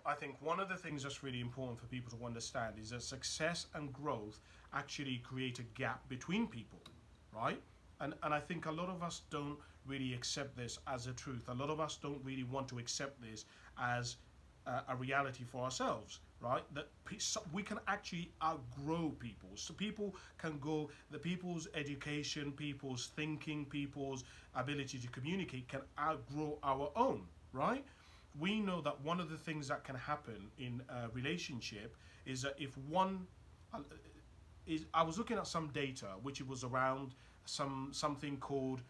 I think one of the things that's really important for people to understand is that success and growth actually create a gap between people, right? And I think a lot of us don't really accept this as a truth. A lot of us don't really want to accept this as a reality for ourselves, right? That we can actually outgrow people. So people can go, the people's education, people's thinking, people's ability to communicate can outgrow our own, right? We know that one of the things that can happen in a relationship is that if one is, I was looking at some data which it was around something called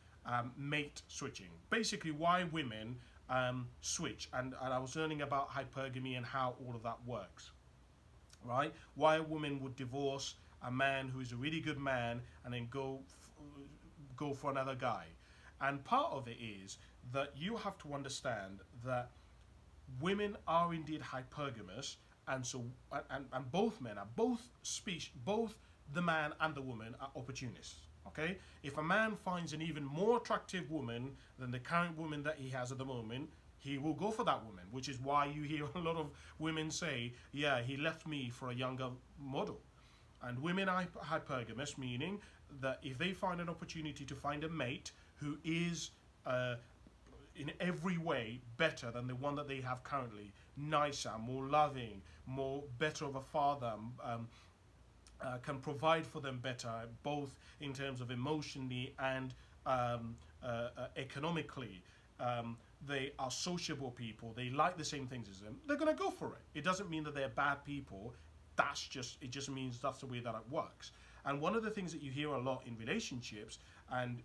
mate switching. Basically, why women switch, and I was learning about hypergamy and how all of that works. Right? Why a woman would divorce a man who is a really good man and then go for another guy. And part of it is that you have to understand that women are indeed hypergamous, and so and both men are both the man and the woman are opportunists. Okay, if a man finds an even more attractive woman than the current woman that he has at the moment, he will go for that woman, which is why you hear a lot of women say, yeah, he left me for a younger model. And women are hypergamous, meaning that if they find an opportunity to find a mate who is in every way better than the one that they have currently, nicer, more loving, more better of a father, can provide for them better, both in terms of emotionally and economically. They are sociable people. They like the same things as them. They're going to go for it. It doesn't mean that they're bad people. It just means that's the way that it works. And one of the things that you hear a lot in relationships, and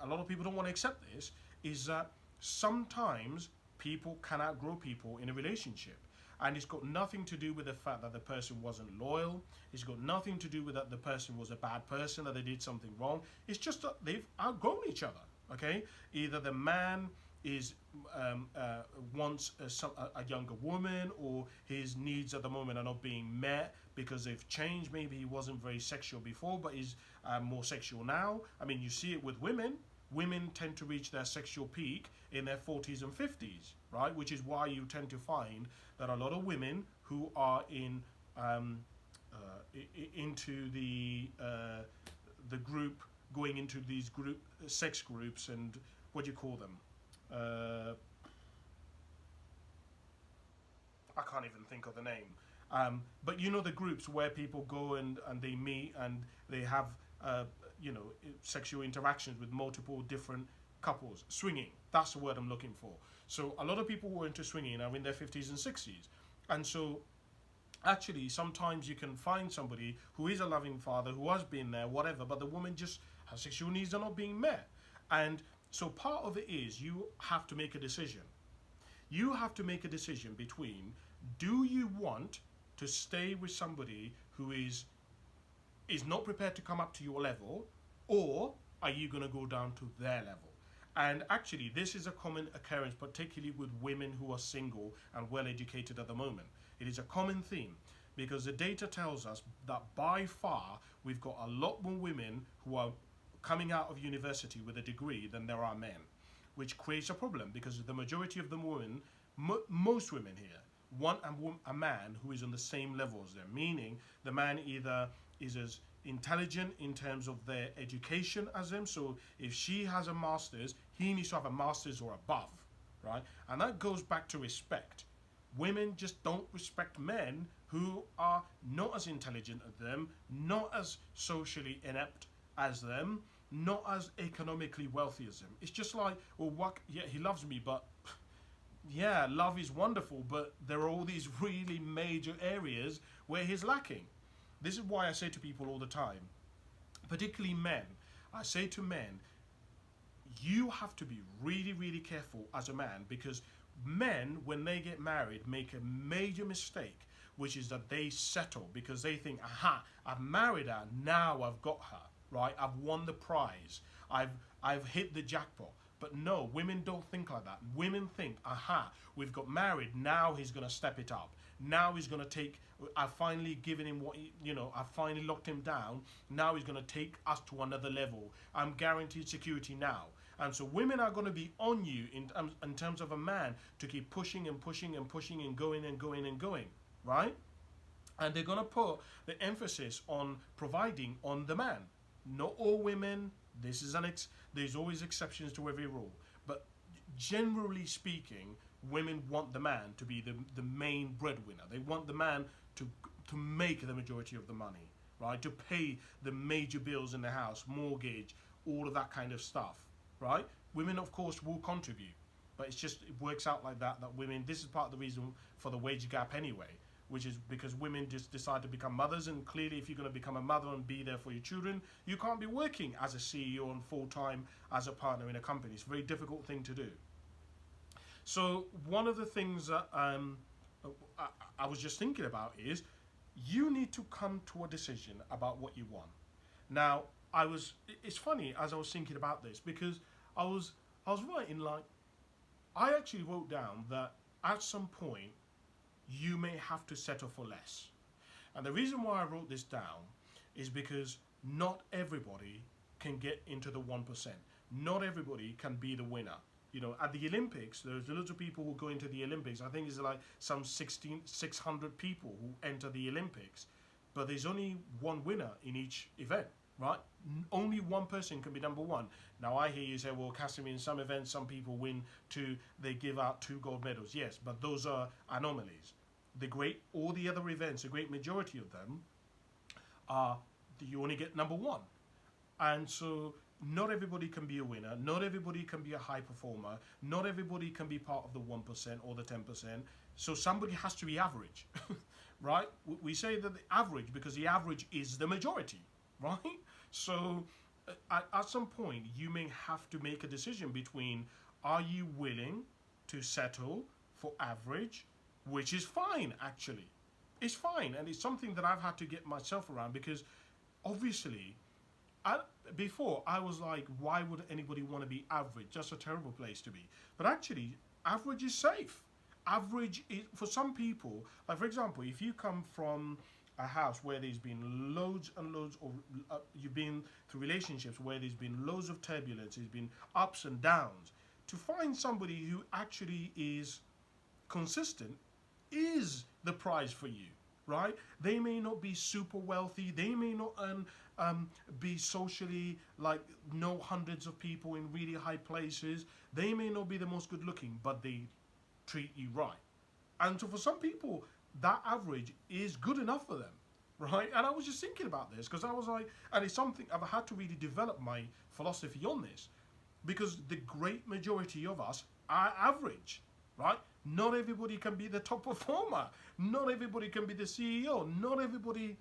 a lot of people don't want to accept this, is that sometimes people can outgrow people in a relationship. And it's got nothing to do with the fact that the person wasn't loyal. It's got nothing to do with that the person was a bad person, that they did something wrong. It's just that they've outgrown each other. Okay, either the man is wants a younger woman, or his needs at the moment are not being met because they've changed. Maybe he wasn't very sexual before, but is more sexual now. I mean, you see it with women. Women tend to reach their sexual peak in their 40s and 50s, right? Which is why you tend to find that a lot of women who are into the group, going into these sex groups, and what do you call them? I can't even think of the name. But you know, the groups where people go and they meet and they have sexual interactions with multiple different couples. Swinging, that's the word I'm looking for. So a lot of people who are into swinging are in their 50s and 60s. And so actually sometimes you can find somebody who is a loving father, who has been there, whatever, but the woman just, her sexual needs are not being met. And so part of it is you have to make a decision. You have to make a decision between, do you want to stay with somebody who is not prepared to come up to your level, or are you going to go down to their level? And actually, this is a common occurrence, particularly with women who are single and well educated at the moment. It is a common theme because the data tells us that by far we've got a lot more women who are coming out of university with a degree than there are men, which creates a problem because the majority of the women, most women here, want a man who is on the same level as them, meaning the man either is as intelligent in terms of their education as them. So if she has a master's, he needs to have a master's or above, right? And that goes back to respect. Women just don't respect men who are not as intelligent as them, not as socially inept as them, not as economically wealthy as them. It's just like, well, what? Yeah, he loves me, but yeah, love is wonderful, but there are all these really major areas where he's lacking. This is why I say to people all the time, particularly men, I say to men, you have to be really, really careful as a man, because men, when they get married, make a major mistake, which is that they settle because they think, aha, I've married her, now I've got her, right? I've won the prize. I've hit the jackpot. But no, women don't think like that. Women think, aha, we've got married, now he's going to step it up. Now he's going to take, I've finally given him what, I've finally locked him down. Now he's going to take us to another level. I'm guaranteed security now. And so women are going to be on you in terms of a man to keep pushing and pushing and pushing and going and going and going, right? And they're going to put the emphasis on providing on the man. Not all women. This is there's always exceptions to every rule, but generally speaking, women want the man to be the main breadwinner. They want the man to make the majority of the money, right? To pay the major bills in the house, mortgage, all of that kind of stuff, right? Women, of course, will contribute, but it's just, it works out like that. That women, this is part of the reason for the wage gap anyway, which is because women just decide to become mothers, and clearly if you're going to become a mother and be there for your children, you can't be working as a CEO and full-time as a partner in a company. It's a very difficult thing to do. So one of the things that I was just thinking about is you need to come to a decision about what you want. Now, it's funny as I was thinking about this, because I was writing, like, I actually wrote down that at some point you may have to settle for less. And the reason why I wrote this down is because not everybody can get into the 1%. Not everybody can be the winner. You know, at the Olympics, there's loads of people who go into the Olympics. I think it's like some 600 people who enter the Olympics, but there's only one winner in each event, right? Only one person can be number one. Now, I hear you say, well, Casimir, in some events, some people win two, they give out 2 gold medals. Yes, but those are anomalies. All the other events, the great majority of them, are you only get number one. And so not everybody can be a winner. Not everybody can be a high performer. Not everybody can be part of the 1% or the 10%. So somebody has to be average, right? We say that the average because the average is the majority, right? So at some point, you may have to make a decision between, are you willing to settle for average, which is fine, actually. It's fine, and it's something that I've had to get myself around, because obviously, before I was like, why would anybody want to be average? That's a terrible place to be. But actually, average is safe. Average is, for some people, like for example, if you come from a house where there's been loads and loads of, you've been through relationships where there's been loads of turbulence, there's been ups and downs, to find somebody who actually is consistent is the prize for you, right? They may not be super wealthy, they may not be socially, like, know hundreds of people in really high places, they may not be the most good looking, but they treat you right. And so for some people, that average is good enough for them, right? And I was just thinking about this, because I was like, and it's something I've had to really develop my philosophy on this, because the great majority of us are average, right? Not everybody can be the top performer. Not everybody can be the CEO. Not everybody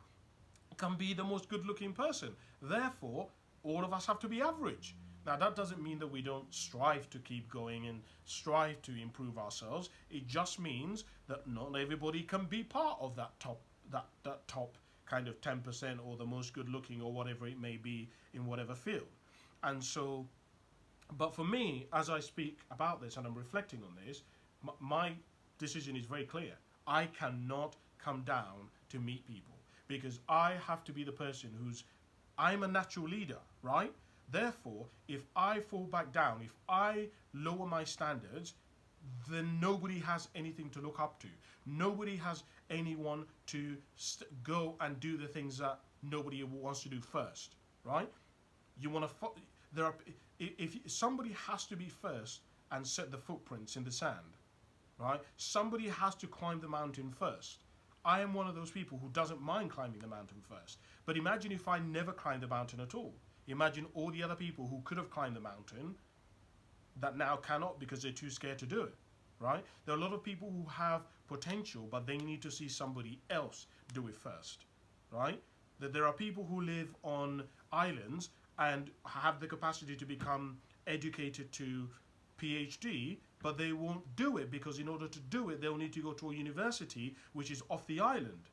can be the most good-looking person. Therefore, all of us have to be average. Now, that doesn't mean that we don't strive to keep going and strive to improve ourselves. It just means that not everybody can be part of that top kind of 10% or the most good-looking or whatever it may be in whatever field. And so, but for me, as I speak about this and I'm reflecting on this, my decision is very clear. I cannot come down to meet people, because I have to be the person I'm a natural leader, right? Therefore, if I fall back down, if I lower my standards, then nobody has anything to look up to. Nobody has anyone to go and do the things that nobody wants to do first, right? You want to, if somebody has to be first and set the footprints in the sand, right? Somebody has to climb the mountain first. I am one of those people who doesn't mind climbing the mountain first. But imagine if I never climbed the mountain at all. Imagine all the other people who could have climbed the mountain that now cannot because they're too scared to do it, right? There are a lot of people who have potential, but they need to see somebody else do it first, right? That there are people who live on islands and have the capacity to become educated to PhD, but they won't do it because in order to do it, they'll need to go to a university which is off the island.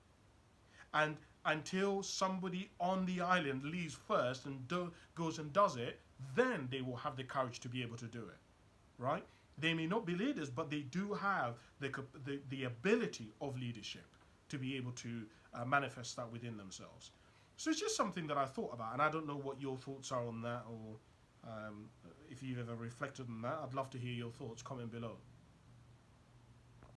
And until somebody on the island leaves first and goes and does it, then they will have the courage to be able to do it, right? They may not be leaders, but they do have the ability of leadership to be able to manifest that within themselves. So it's just something that I thought about, and I don't know what your thoughts are on that, or If you've ever reflected on that, I'd love to hear your thoughts. Comment below.